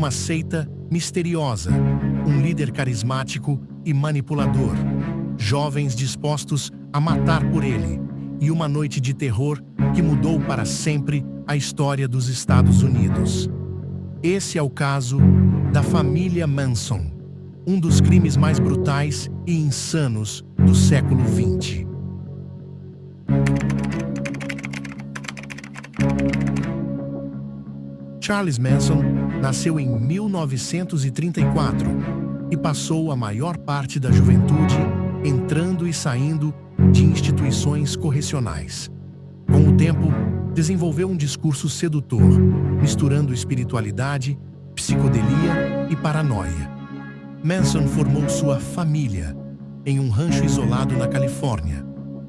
uma seita misteriosa, um líder carismático e manipulador, jovens dispostos a matar por ele, e uma noite de terror que mudou para sempre a história dos Estados Unidos. Esse é o caso da família Manson, um dos crimes mais brutais e insanos do século XX. Charles Manson nasceu em 1934 e passou a maior parte da juventude entrando e saindo de instituições correcionais. Com o tempo, desenvolveu um discurso sedutor, misturando espiritualidade, psicodelia e paranoia. Manson formou sua família em um rancho isolado na Califórnia.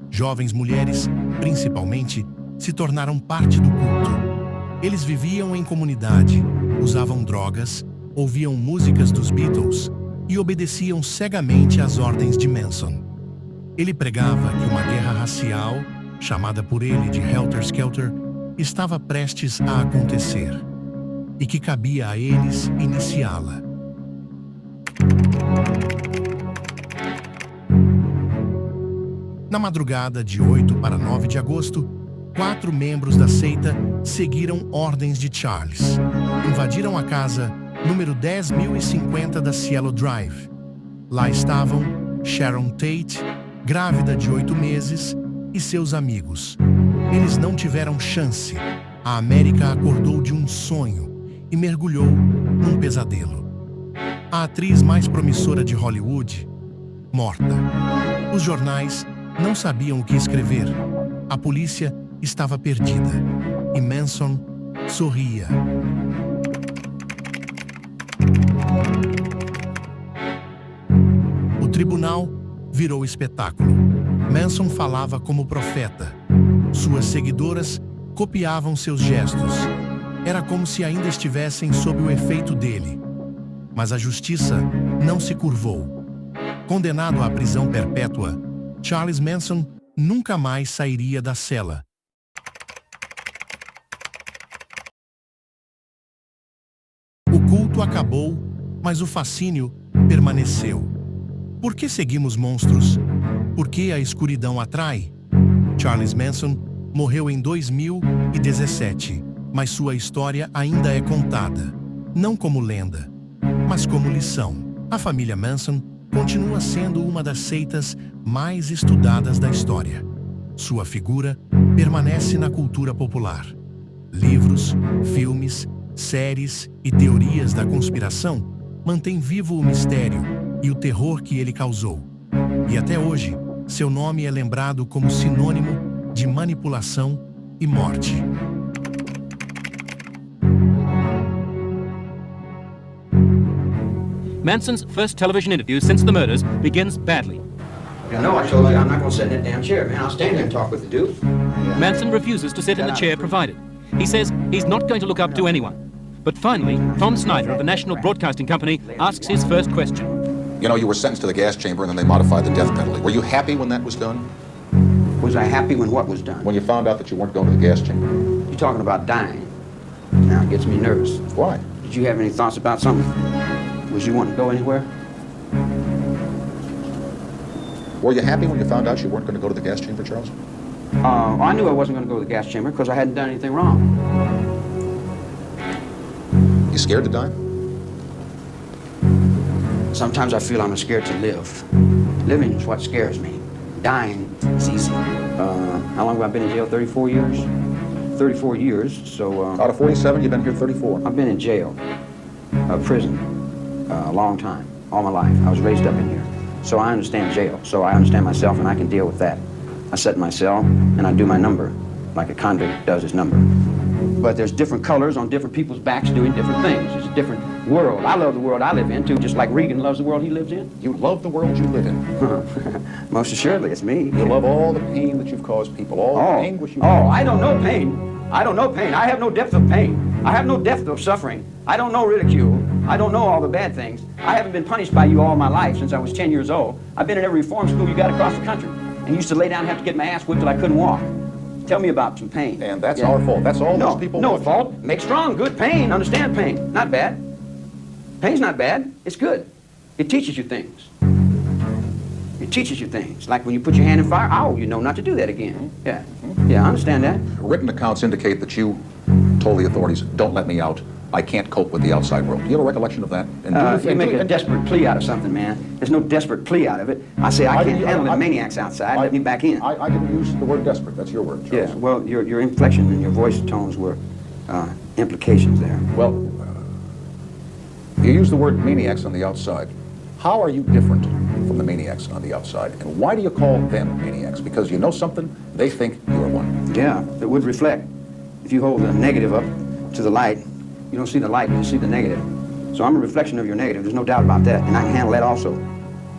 Jovens mulheres, principalmente, se tornaram parte do culto. Eles viviam em comunidade, usavam drogas, ouviam músicas dos Beatles e obedeciam cegamente às ordens de Manson. Ele pregava que uma guerra racial, chamada por ele de Helter Skelter, estava prestes a acontecer e que cabia a eles iniciá-la. Na madrugada de 8 para 9 de agosto, 4 membros da seita seguiram ordens de Charles. Invadiram a casa número 10.050 da Cielo Drive. Lá estavam Sharon Tate, grávida de 8 meses, e seus amigos. Eles não tiveram chance. A América acordou de um sonho e mergulhou num pesadelo. A atriz mais promissora de Hollywood, morta. Os jornais não sabiam o que escrever. A polícia estava perdida. E Manson sorria. O tribunal virou espetáculo. Manson falava como profeta. Suas seguidoras copiavam seus gestos. Era como se ainda estivessem sob o efeito dele. Mas a justiça não se curvou. Condenado à prisão perpétua, Charles Manson nunca mais sairia da cela. O culto acabou, mas o fascínio permaneceu. Por que seguimos monstros? Por que a escuridão atrai? Charles Manson morreu em 2017, mas sua história ainda é contada, não como lenda, mas como lição. A família Manson continua sendo uma das seitas mais estudadas da história. Sua figura permanece na cultura popular. Livros, filmes, séries e teorias da conspiração mantêm vivo o mistério e o terror que ele causou. E até hoje, seu nome é lembrado como sinônimo de manipulação e morte. Manson's first television interview since the murders begins badly. I know I told you I'm not going to sit in that damn chair, man. I'll stand there and talk with the dude. Manson refuses to sit in the chair provided. He says he's not going to look up to anyone. But finally, Tom Snyder of the National Broadcasting Company asks his first question. You know, you were sentenced to the gas chamber and then they modified the death penalty. Were you happy when that was done? Was I happy when what was done? When you found out that you weren't going to the gas chamber? You're talking about dying. Now it gets me nervous. Why? Did you have any thoughts about something? Was you want to go anywhere? Were you happy when you found out you weren't going to go to the gas chamber, Charles? I knew I wasn't going to go to the gas chamber because I hadn't done anything wrong. You scared to die? Sometimes I feel I'm scared to live. Living is what scares me. Dying is easy. How long have I been in jail? 34 years? 34 years, so... Out of 47, you've been here 34. I've been in jail, prison, a long time, all my life. I was raised up in here. So I understand jail. So I understand myself, and I can deal with that. I sit in my cell, and I do my number, like a convict does his number. But there's different colors on different people's backs doing different things. It's a different world. I love the world I live in, too, just like Regan loves the world he lives in. You love the world you live in. Most assuredly, it's me. You love all the pain that you've caused people, all the anguish you've caused. I don't know pain. I don't know pain. I have no depth of pain. I have no depth of suffering. I don't know ridicule. I don't know all the bad things. I haven't been punished by you all my life since I was 10 years old. I've been in every reform school you got across the country and used to lay down and have to get my ass whipped till I couldn't walk. Tell me about some pain. And that's our fault. That's all those people No want. fault. Make strong, good pain. Understand pain. Not bad. Pain's not bad. It's good. It teaches you things. It teaches you things. Like when you put your hand in fire, oh, you know not to do that again. Yeah. Yeah, I understand that. Written accounts indicate that you told the authorities, don't let me out. I can't cope with the outside world. Do you have a recollection of that? And You make a desperate plea out of something, man. There's no desperate plea out of it. I say I can't handle the maniacs outside. Let me back in. I didn't use the word desperate. That's your word, Charles. Yeah, well, your inflection and your voice tones were implications there. Well, you use the word maniacs on the outside. How are you different from the maniacs on the outside? And why do you call them maniacs? Because you know something, they think you're one. Yeah, it would reflect. If you hold the negative up to the light, you don't see the light, you see the negative. So I'm a reflection of your negative, there's no doubt about that. And I can handle that also.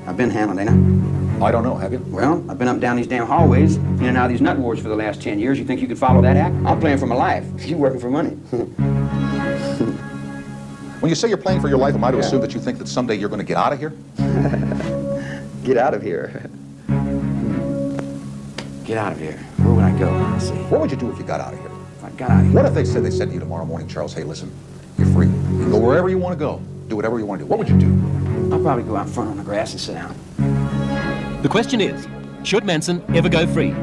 I've been handling, ain't I don't know, have you? Well, I've been up and down these damn hallways, in and out of these nut wards for the last 10 years. You think you could follow that act? I'm playing for my life. You working for money. When you say you're playing for your life, am I to assume that you think that someday you're going to get out of here? Get out of here. Get out of here. Where would I go? Let's see. What would you do if you got out of here? If I got out of here. What if they said to you tomorrow morning, Charles, hey, listen, you're free. You can go wherever you want to go. Do whatever you want to do. What would you do? I'll probably go out front on the grass and sit down. The question is, should Manson ever go free?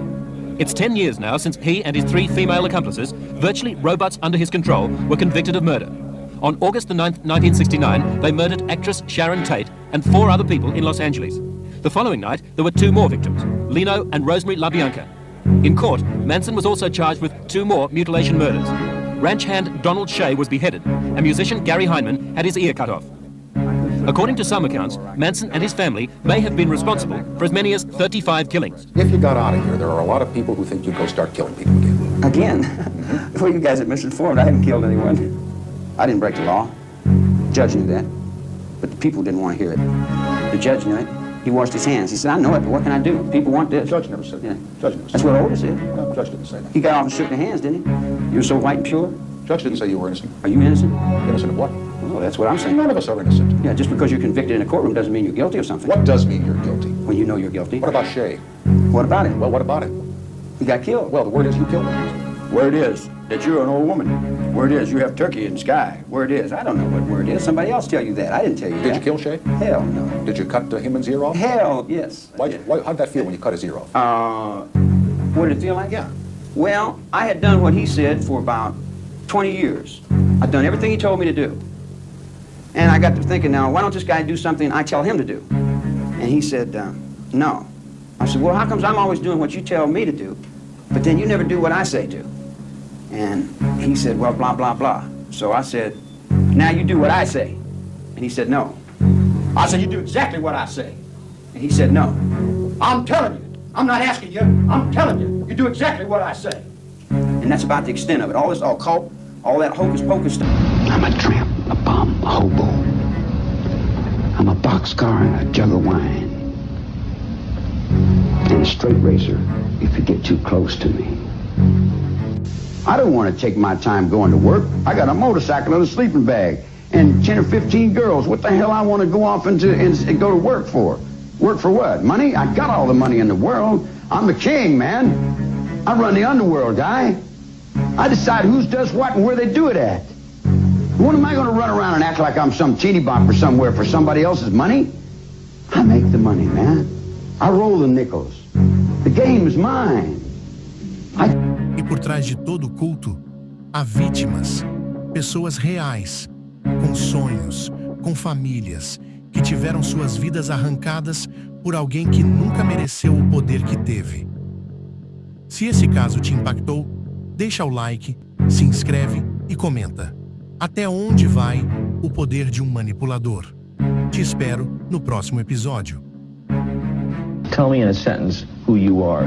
It's 10 years now since he and his 3 female accomplices, virtually robots under his control, were convicted of murder. On August the 9th, 1969, they murdered actress Sharon Tate and 4 other people in Los Angeles. The following night, there were 2 more victims, Lino and Rosemary LaBianca. In court, Manson was also charged with 2 more mutilation murders. Ranch hand Donald Shea was beheaded, and musician Gary Heineman had his ear cut off. According to some accounts, Manson and his family may have been responsible for as many as 35 killings. If you got out of here, there are a lot of people who think you'd go start killing people again. Again? Well, you guys are misinformed. I haven't killed anyone. I didn't break the law. The judge knew that. But the people didn't want to hear it. The judge knew it. He washed his hands. He said, I know it, but what can I do? People want this. Judge never said that. Yeah. Judge never said That's what Otis said. No, Judge didn't say that. He got off and shook their hands, didn't he? You're so white and pure. Judge didn't say you were innocent. Are you innocent? Innocent of what? Well, that's what I'm saying. None of us are innocent. Yeah, just because you're convicted in a courtroom doesn't mean you're guilty of something. What does mean you're guilty? When you know you're guilty. What about Shea? What about it? Well, what about it? He got killed. Well, the word is you killed him. Word is that you're an old woman. Word is you have turkey in the sky. Word is, I don't know what word is. Somebody else tell you that. I didn't tell you that. Did you kill Shea? Hell no. Did you cut Himmon's ear off? Hell yes. How'd that feel when you cut his ear off? What did it feel like? Yeah. Well, I had done what he said for about 20 years. I'd done everything he told me to do. And I got to thinking, now, why don't this guy do something I tell him to do? And he said, no. I said, well, how comes I'm always doing what you tell me to do, but then you never do what I say do? And he said, well, blah, blah, blah. So I said, now you do what I say. And he said, no. I said, you do exactly what I say. And he said, no. I'm telling you. I'm not asking you. I'm telling you. You do exactly what I say. And that's about the extent of it. All this occult, all that hocus pocus stuff. I'm a tramp, a bum, a hobo. I'm a boxcar and a jug of wine. And a straight racer if you get too close to me. I don't want to take my time going to work. I got a motorcycle and a sleeping bag and 10 or 15 girls. What the hell I want to go off and go to work for? Work for what? Money? I got all the money in the world. I'm the king, man. I run the underworld, guy. I decide who does what and where they do it at. When am I going to run around and act like I'm some teeny bopper somewhere for somebody else's money? I make the money, man. I roll the nickels. The game is mine. E por trás de todo o culto, há vítimas, pessoas reais, com sonhos, com famílias, que tiveram suas vidas arrancadas por alguém que nunca mereceu o poder que teve. Se esse caso te impactou, deixa o like, se inscreve e comenta. Até onde vai o poder de um manipulador? Te espero no próximo episódio. Tell me in a sentence who you are.